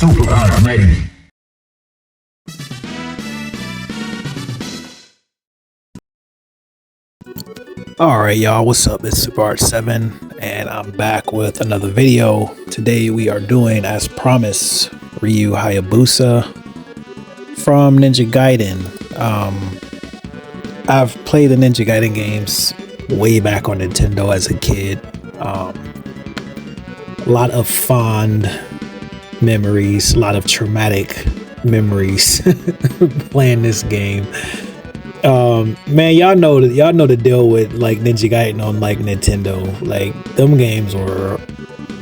SuperArt ready. Alright y'all, what's up? It's SuperArt7 and I'm back with another video. Today we are doing, as promised, Ryu Hayabusa from Ninja Gaiden. I've played the Ninja Gaiden games way back on Nintendo as a kid. A lot of fond memories, a lot of traumatic memories playing this game. Man, y'all know the deal with like Ninja Gaiden on like Nintendo. Like them games were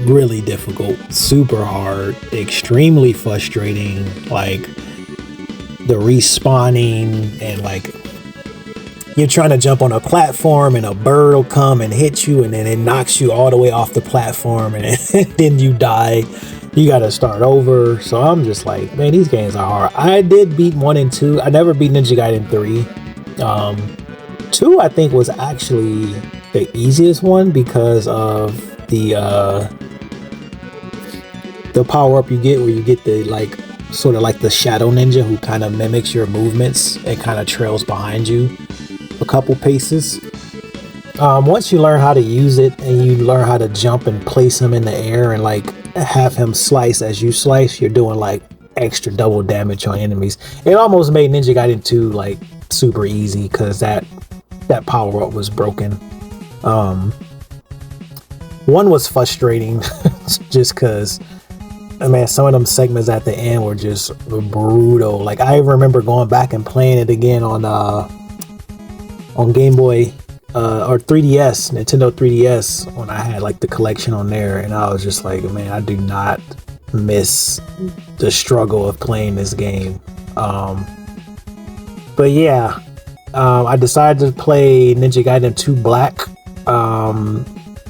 really difficult, super hard, extremely frustrating. Like the respawning and like you're trying to jump on a platform and a bird will come and hit you and then it knocks you all the way off the platform and then you die. You gotta start over. So I'm just like, man, these games are hard. I did beat 1 and 2. I never beat Ninja Gaiden 3. 2 I think was actually the easiest one because of the power up you get where you get the like sort of like the shadow ninja who kind of mimics your movements and kind of trails behind you a couple paces. Once you learn how to use it and you learn how to jump and place him in the air and like have him slice as you slice, you're doing like extra double damage on enemies. It almost made Ninja Gaiden 2 like super easy because that power up was broken. 1 was frustrating just because, man, some of them segments at the end were just brutal. Like I remember going back and playing it again on Game Boy or 3DS, Nintendo 3DS, when I had like the collection on there, and I was just like, man, I do not miss the struggle of playing this game. But yeah, I decided to play Ninja Gaiden 2 Black.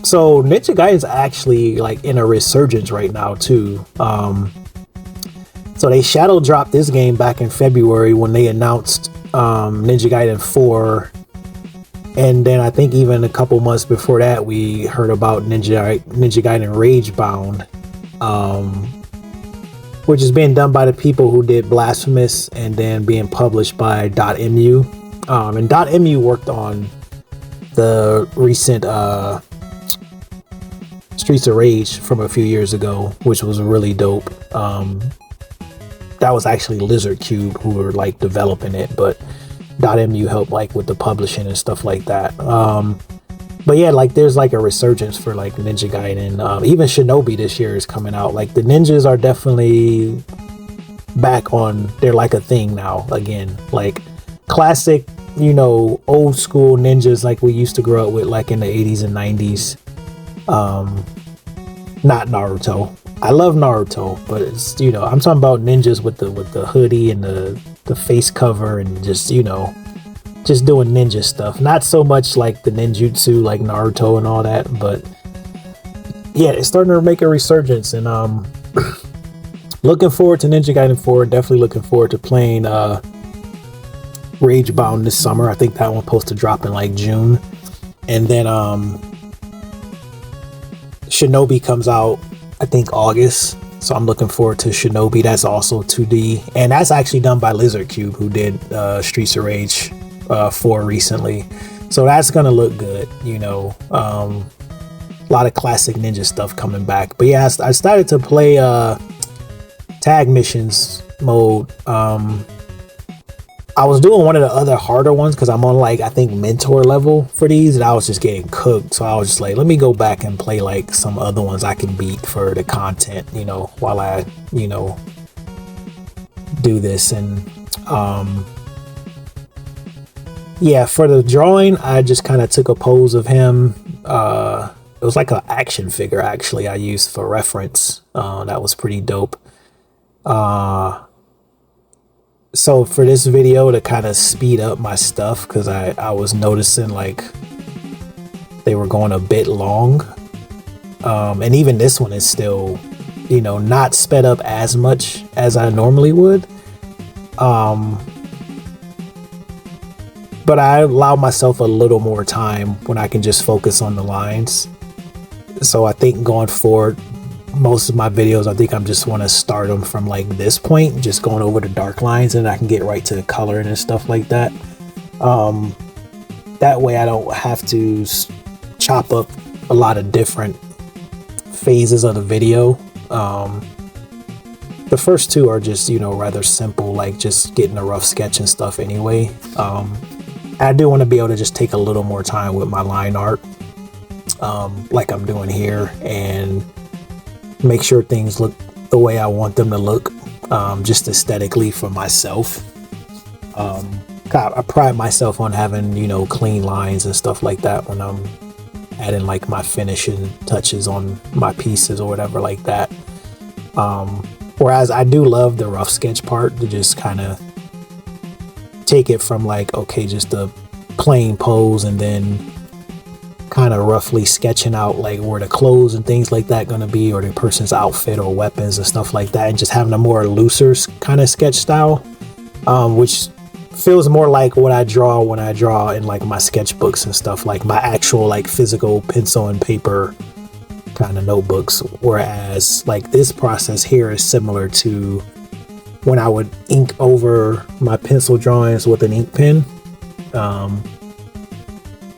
So Ninja Gaiden's actually like in a resurgence right now too. So they shadow dropped this game back in February when they announced Ninja Gaiden 4. And then I think even a couple months before that, we heard about Ninja Gaiden Ragebound, which is being done by the people who did Blasphemous and then being published by .mu. And .mu worked on the recent Streets of Rage from a few years ago, which was really dope. That was actually Lizard Cube who were like developing it, but .mu helped like with the publishing and stuff like that. But yeah, like there's like a resurgence for like Ninja Gaiden. Even Shinobi this year is coming out. Like the ninjas are definitely back on. They're like a thing now again. Like classic, you know, old school ninjas like we used to grow up with, like in the 80s and 90s. Not Naruto. I love Naruto, but it's, you know, I'm talking about ninjas with the hoodie and the face cover and just, you know, just doing ninja stuff. Not so much like the ninjutsu like Naruto and all that, but yeah, it's starting to make a resurgence. And looking forward to Ninja Gaiden 4. Definitely looking forward to playing Ragebound this summer. I think that one's supposed to drop in like June. And then Shinobi comes out I think August, so I'm looking forward to Shinobi. That's also 2D, and that's actually done by Lizard Cube, who did Streets of Rage 4 recently. So that's gonna look good, you know. A lot of classic ninja stuff coming back. But yeah, I started to play tag missions mode. I was doing one of the other harder ones because I'm on like I think mentor level for these, and I was just getting cooked. So I was just like, let me go back and play like some other ones I can beat for the content, you know, while I, you know, do this. And yeah, for the drawing, I just kind of took a pose of him. It was like an action figure actually I used for reference. That was pretty dope. So for this video, to kind of speed up my stuff, because I was noticing like they were going a bit long, and even this one is still, you know, not sped up as much as I normally would, but I allow myself a little more time when I can just focus on the lines. So I think going forward, most of my videos, I think I'm just want to start them from like this point, just going over the dark lines, and I can get right to the coloring and stuff like that. That way I don't have to chop up a lot of different phases of the video. The first two are just, you know, rather simple, like just getting a rough sketch and stuff anyway. I do want to be able to just take a little more time with my line art, like I'm doing here, and make sure things look the way I want them to look, just aesthetically for myself. I pride myself on having, you know, clean lines and stuff like that when I'm adding like my finishing touches on my pieces or whatever like that. Whereas I do love the rough sketch part, to just kind of take it from like, okay, just a plain pose, and then kind of roughly sketching out like where the clothes and things like that gonna be, or the person's outfit or weapons and stuff like that, and just having a more looser kind of sketch style, which feels more like what I draw when I draw in like my sketchbooks and stuff, like my actual like physical pencil and paper kind of notebooks. Whereas like this process here is similar to when I would ink over my pencil drawings with an ink pen,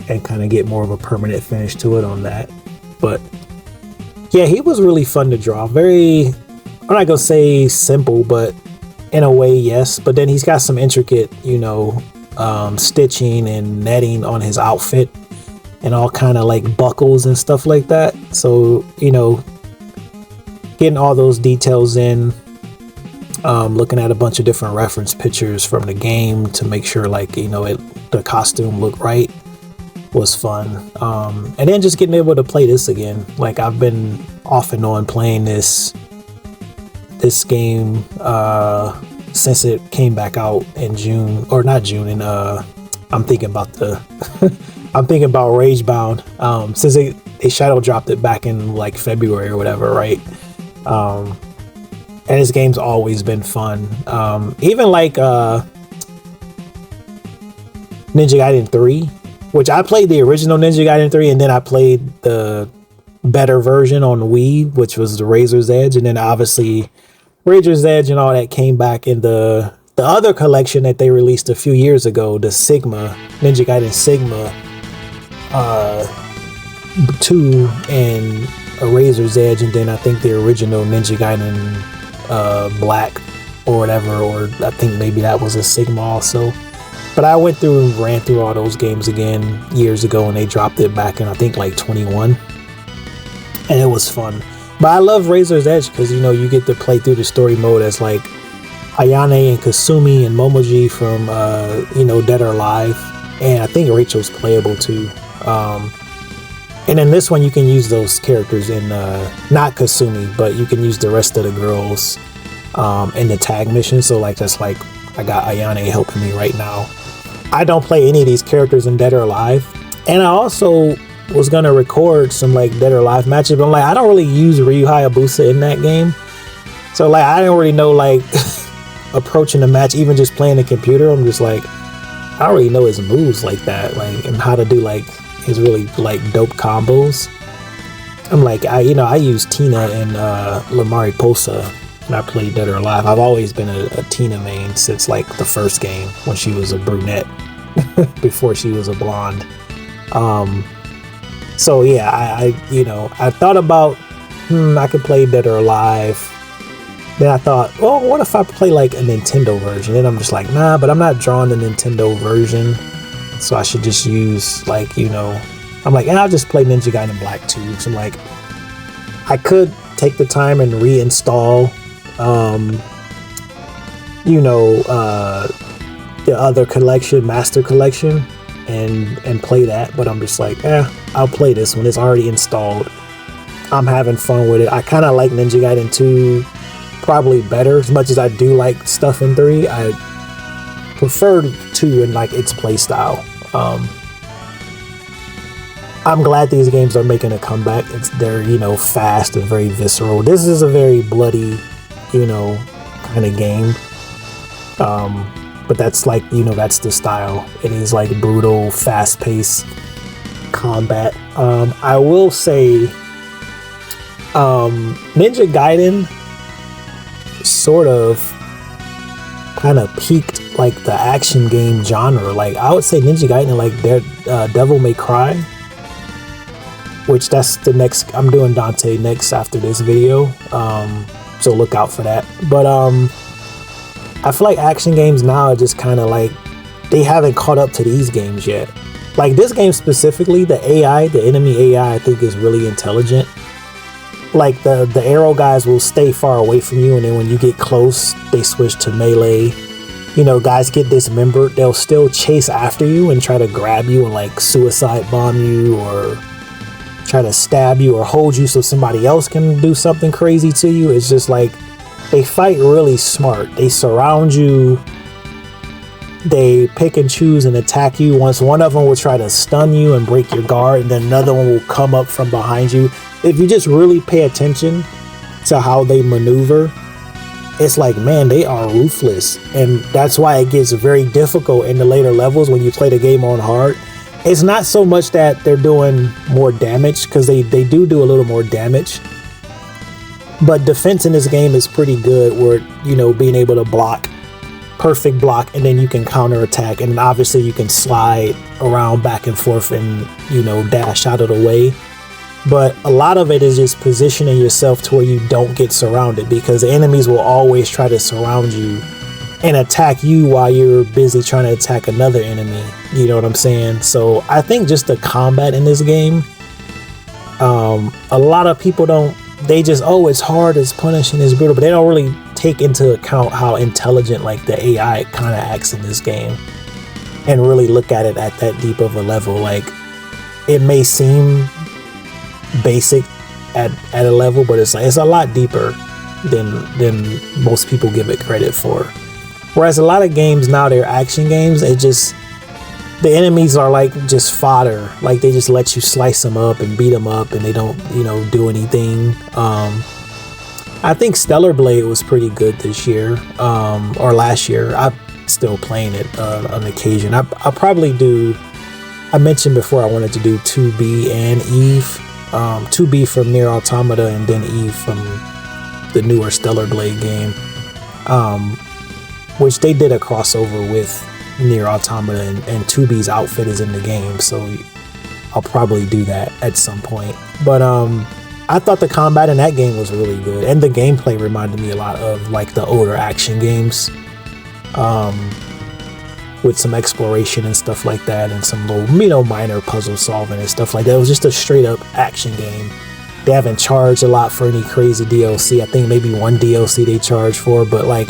and kind of get more of a permanent finish to it on that. But yeah, he was really fun to draw. Very, I'm not gonna say simple, but in a way, yes. But then he's got some intricate, you know, stitching and netting on his outfit, and all kind of like buckles and stuff like that. So, you know, getting all those details in, looking at a bunch of different reference pictures from the game to make sure, like, you know, the costume looked right, was fun. And then just getting able to play this again. Like, I've been off and on playing this game since it came back out in June, or not June, and I'm thinking about I'm thinking about Ragebound, since they shadow dropped it back in like February or whatever, right? And this game's always been fun. Even like Ninja Gaiden 3, which I played the original Ninja Gaiden 3, and then I played the better version on Wii, which was the Razor's Edge, and then obviously Razor's Edge and all that came back in the other collection that they released a few years ago, the Sigma, Ninja Gaiden Sigma 2 and a Razor's Edge, and then I think the original Ninja Gaiden Black or whatever, or I think maybe that was a Sigma also. But I went through and ran through all those games again years ago, and they dropped it back in I think like 21, and it was fun. But I love Razor's Edge because, you know, you get to play through the story mode as like Ayane and Kasumi and Momoji from you know, Dead or Alive, and I think Rachel's playable too. And in this one you can use those characters in not Kasumi, but you can use the rest of the girls in the tag mission. So like, that's like, I got Ayane helping me right now. I don't play any of these characters in Dead or Alive, and I also was gonna record some like Dead or Alive matches, but I'm like, I don't really use Ryu Hayabusa in that game, so like I don't really know like approaching the match, even just playing the computer. I'm just like, I don't really know his moves like that, like, and how to do like his really like dope combos. I'm like, I use Tina and Lamari Posa when I played Dead or Alive. I've always been a Tina main since like the first game when she was a brunette before she was a blonde. So yeah, I thought about, I could play Dead or Alive. Then I thought, well, what if I play like a Nintendo version? And I'm just like, nah, but I'm not drawing the Nintendo version, so I should just use like, you know, I'm like, and I'll just play Ninja Gaiden Black 2. So I'm like, I could take the time and reinstall, you know, the other collection, Master Collection, and play that. But I'm just like, I'll play this one. It's already installed. I'm having fun with it. I kind of like Ninja Gaiden 2 probably better. As much as I do like stuff in 3, I prefer 2 in like its play style. I'm glad these games are making a comeback. They're, you know, fast and very visceral. This is a very bloody, you know, kind of game. But that's like, you know, that's the style. It is like brutal, fast-paced combat. I will say Ninja Gaiden sort of kind of peaked like the action game genre. Like I would say Ninja Gaiden, like their Devil May Cry, which that's the next. I'm doing Dante next after this video, so look out for that. But I feel like action games now are just kind of like they haven't caught up to these games yet. Like this game specifically, the AI, the enemy AI, I think is really intelligent. Like the arrow guys will stay far away from you, and then when you get close, they switch to melee. You know, guys get dismembered, they'll still chase after you and try to grab you and like suicide bomb you or try to stab you or hold you so somebody else can do something crazy to you. It's just like they fight really smart. They surround you. They pick and choose and attack you. Once one of them will try to stun you and break your guard, and then another one will come up from behind you. If you just really pay attention to how they maneuver, it's like, man, they are ruthless. And that's why it gets very difficult in the later levels when you play the game on hard. It's not so much that they're doing more damage, because they do a little more damage. But defense in this game is pretty good, where, you know, being able to block, perfect block, and then you can counter attack, and obviously you can slide around back and forth and, you know, dash out of the way. But a lot of it is just positioning yourself to where you don't get surrounded, because the enemies will always try to surround you and attack you while you're busy trying to attack another enemy. You know what I'm saying? So I think just the combat in this game, a lot of people don't, they just, oh, it's hard, it's punishing, it's brutal, but they don't really take into account how intelligent like the AI kind of acts in this game and really look at it at that deep of a level. Like it may seem basic at a level, but it's like it's a lot deeper than most people give it credit for. Whereas a lot of games now, they're action games, it just, the enemies are like just fodder. Like they just let you slice them up and beat them up, and they don't, you know, do anything. I think Stellar Blade was pretty good this year, or last year. I'm still playing it on occasion. I'll probably do, I mentioned before I wanted to do 2B and Eve. 2B from Nier Automata, and then Eve from the newer Stellar Blade game, which they did a crossover with Nier Automata, and 2B's outfit is in the game, so I'll probably do that at some point. But I thought the combat in that game was really good, and the gameplay reminded me a lot of like the older action games, with some exploration and stuff like that, and some little, you know, minor puzzle solving and stuff like that. It was just a straight up action game. They haven't charged a lot for any crazy DLC. I think maybe one DLC they charged for, but like,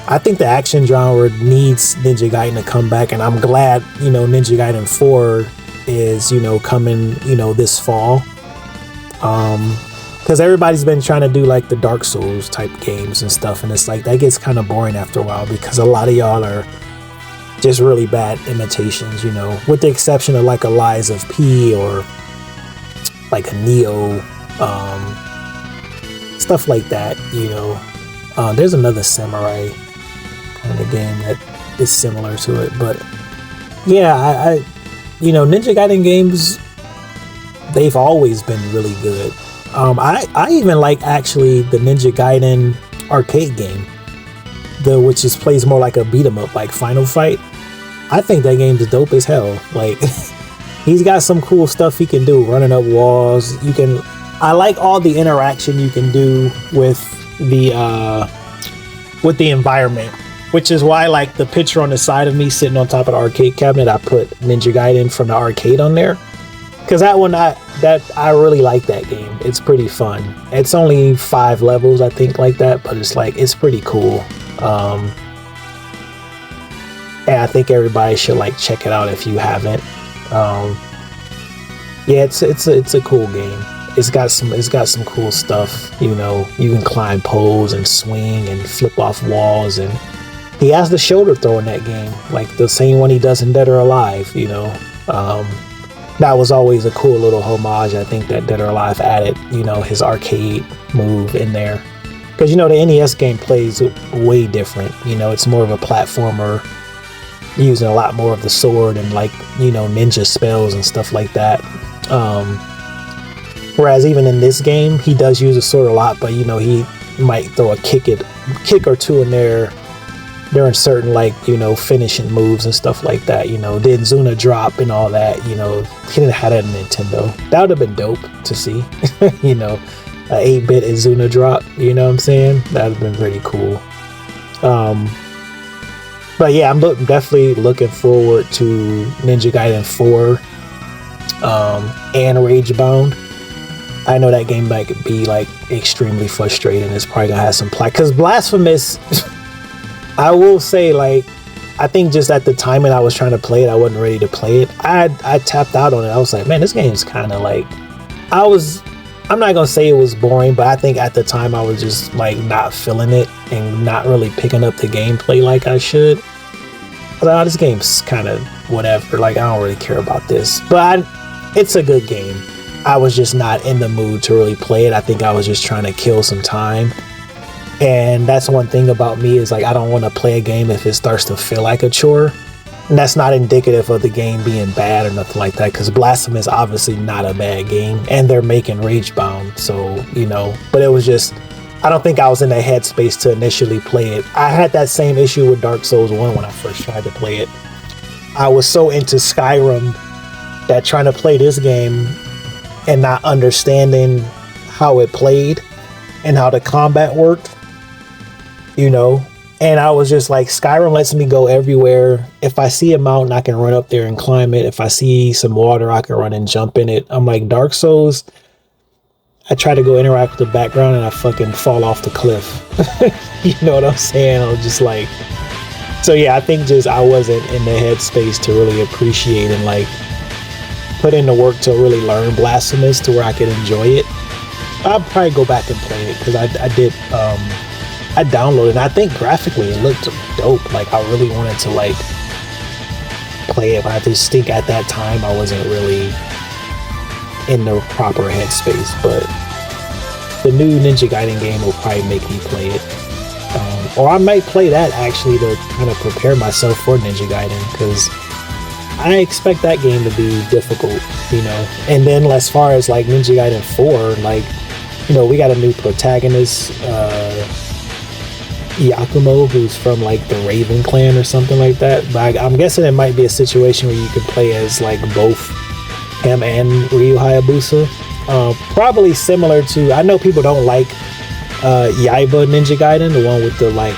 I think the action genre needs Ninja Gaiden to come back, and I'm glad, you know, Ninja Gaiden 4 is, you know, coming, you know, this fall. Because everybody's been trying to do like the Dark Souls type games and stuff, and it's like that gets kind of boring after a while, because a lot of y'all are just really bad imitations, you know, with the exception of like a Lies of P or like a Neo, stuff like that, you know. There's another samurai kind of game that is similar to it, but yeah, I you know, Ninja Gaiden games, they've always been really good. I even like actually the Ninja Gaiden arcade game, which is plays more like a beat 'em up, like Final Fight. I think that game's dope as hell. Like he's got some cool stuff he can do, running up walls. I like all the interaction you can do with the environment, which is why like the picture on the side of me sitting on top of the arcade cabinet, I put Ninja Gaiden from the arcade on there, because that one, I really like that game. It's pretty fun. It's only 5 levels, I think, like that, but it's like, it's pretty cool. And I think everybody should like check it out if you haven't. Yeah, it's a cool game. It's got some cool stuff. You know, you can climb poles and swing and flip off walls, and he has the shoulder throw in that game, like the same one he does in Dead or Alive. You know, that was always a cool little homage. I think that Dead or Alive added, you know, his arcade move in there, because you know the NES game plays way different. You know, it's more of a platformer, using a lot more of the sword and like, you know, ninja spells and stuff like that. Whereas even in this game, he does use a sword a lot, but you know, he might throw a kick or two in there during certain, like, you know, finishing moves and stuff like that. You know, did Zuna drop and all that. You know, he didn't have that in Nintendo. That would have been dope to see. You know, a 8-bit Zuna drop. You know what I'm saying? That would have been pretty cool. But yeah, I'm definitely looking forward to Ninja Gaiden 4 and Ragebound. I know that game might be like extremely frustrating. It's probably gonna have some plot, because Blasphemous, I will say, like, I think just at the time when I was trying to play it, I wasn't ready to play it. I tapped out on it. I was like, man, this game's kind of like, I'm not gonna say it was boring, but I think at the time I was just like not feeling it and not really picking up the gameplay like I should. I was like, oh, this game's kind of whatever. Like, I don't really care about this, but it's a good game. I was just not in the mood to really play it. I think I was just trying to kill some time. And that's one thing about me, is like, I don't want to play a game if it starts to feel like a chore. And that's not indicative of the game being bad or nothing like that, because Blasphemous is obviously not a bad game, and they're making Ragebound, so, you know. But it was just, I don't think I was in the headspace to initially play it. I had that same issue with Dark Souls 1 when I first tried to play it. I was so into Skyrim that trying to play this game and not understanding how it played and how the combat worked, you know. And I was just like, Skyrim lets me go everywhere. If I see a mountain, I can run up there and climb it. If I see some water, I can run and jump in it. I'm like, Dark Souls, I try to go interact with the background and I fucking fall off the cliff. You know what I'm saying? I was just like, so yeah, I think just I wasn't in the headspace to really appreciate and like put in the work to really learn Blasphemous to where I could enjoy it. I'll probably go back and play it, because I downloaded it, and I think graphically it looked dope. Like, I really wanted to like play it, but I just think at that time I wasn't really in the proper headspace. But the new Ninja Gaiden game will probably make me play it, or I might play that actually to kind of prepare myself for Ninja Gaiden, because I expect that game to be difficult, you know. And then as far as like Ninja Gaiden 4, like, you know, we got a new protagonist, Yakumo, who's from like the Raven clan or something like that. But I'm guessing it might be a situation where you could play as like both him and Ryu Hayabusa. Probably similar to, I know people don't like Yaiba Ninja Gaiden, the one with the like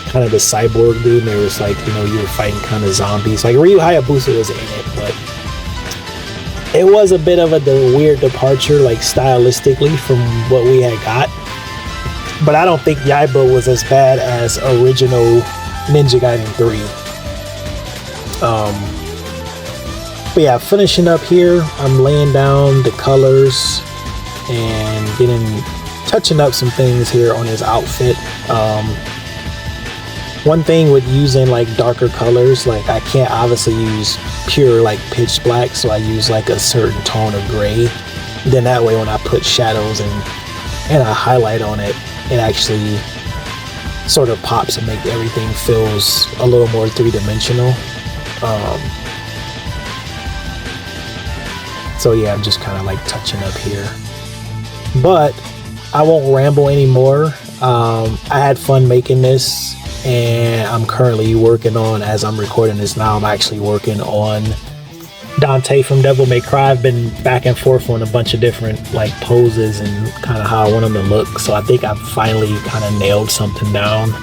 kind of the cyborg dude, and there was like, you know, you were fighting kind of zombies. Like, Ryu Hayabusa was in it, but it was a bit of a weird departure, like stylistically, from what we had got. But I don't think Yaiba was as bad as original Ninja Gaiden 3. But yeah, finishing up here, I'm laying down the colors and touching up some things here on his outfit. One thing with using like darker colors, like I can't obviously use pure like pitch black, so I use like a certain tone of gray. Then that way when I put shadows and a highlight on it, it actually sort of pops and make everything feels a little more three-dimensional. So yeah, I'm just kind of like touching up here, but I won't ramble anymore. I had fun making this, and I'm currently working on, as I'm recording this now, I'm actually working on Dante from Devil May Cry. I've been back and forth on a bunch of different like poses and kind of how I want them to look, so I think I've finally kind of nailed something down.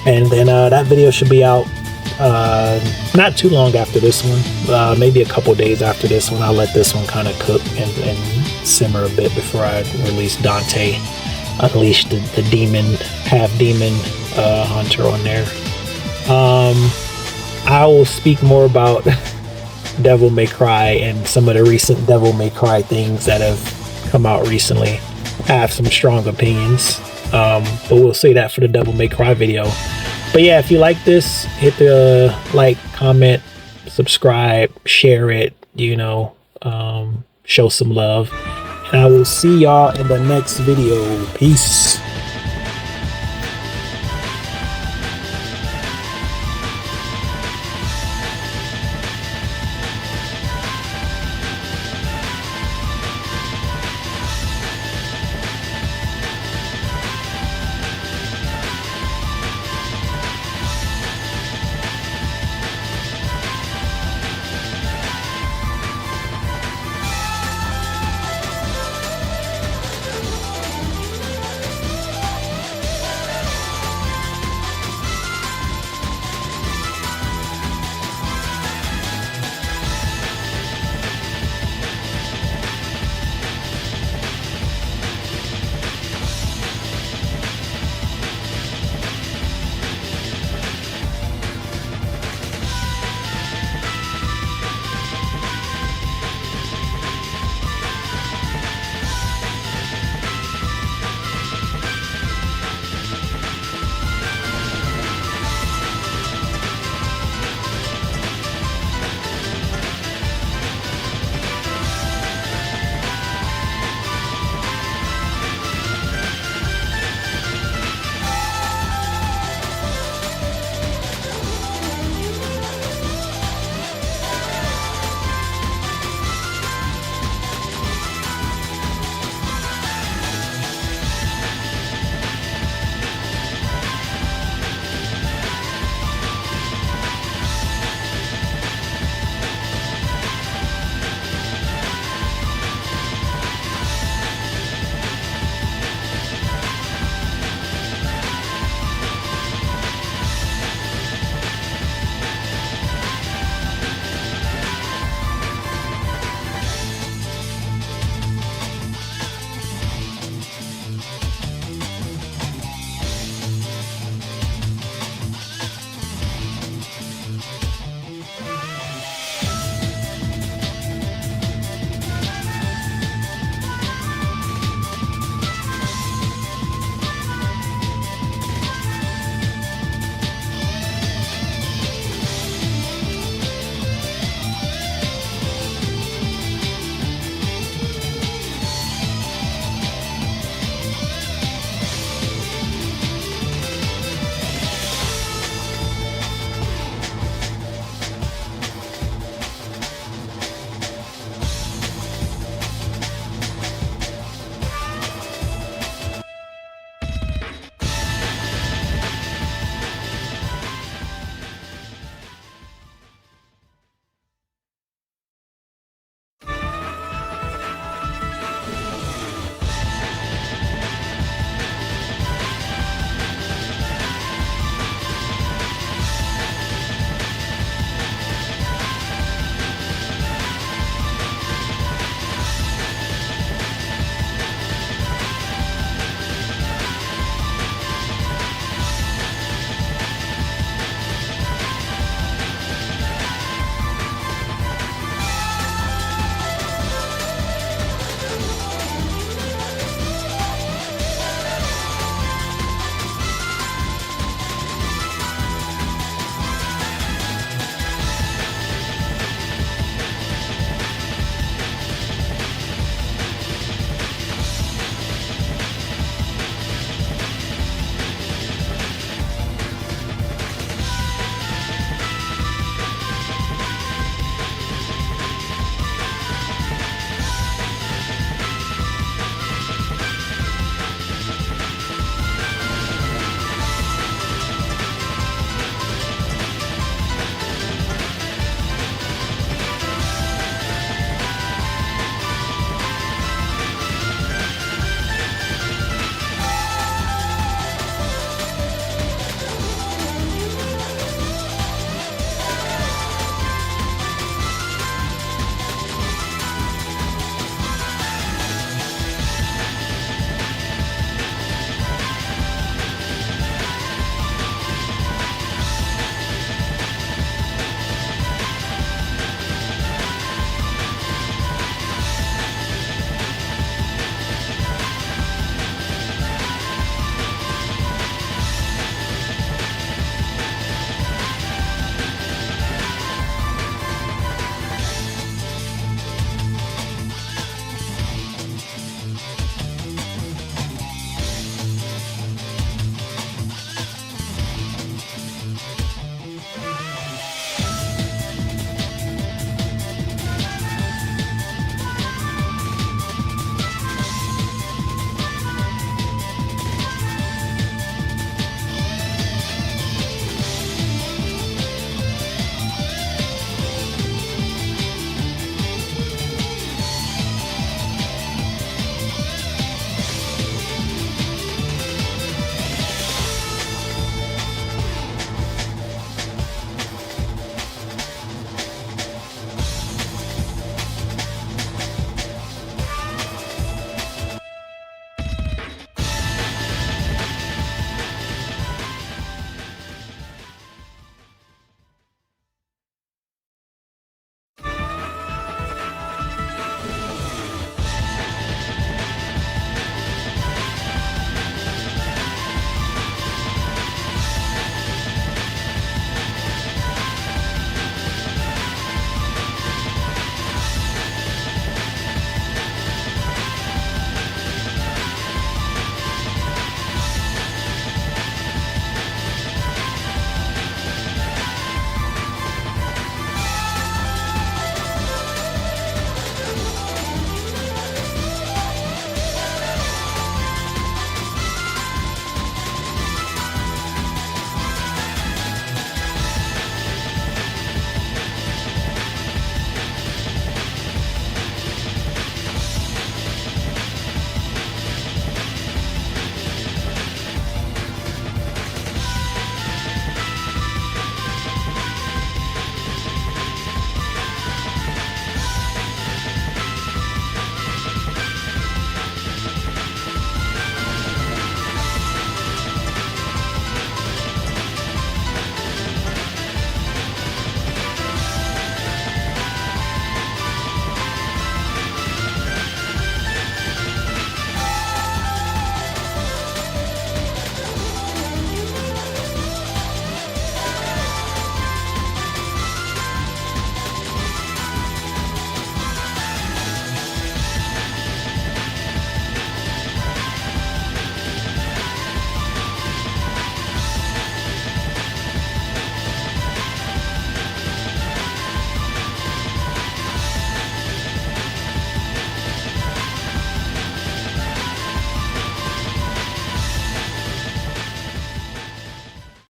And then that video should be out not too long after this one, maybe a couple days after this one. I'll let this one kind of cook and simmer a bit before I release Dante, unleash the demon, half demon hunter on there. I will speak more about Devil May Cry and some of the recent Devil May Cry things that have come out recently. I have some strong opinions, but we'll say that for the Devil May Cry video. But yeah, if you like this, hit the like, comment, subscribe, share it, you know, show some love. And I will see y'all in the next video. Peace.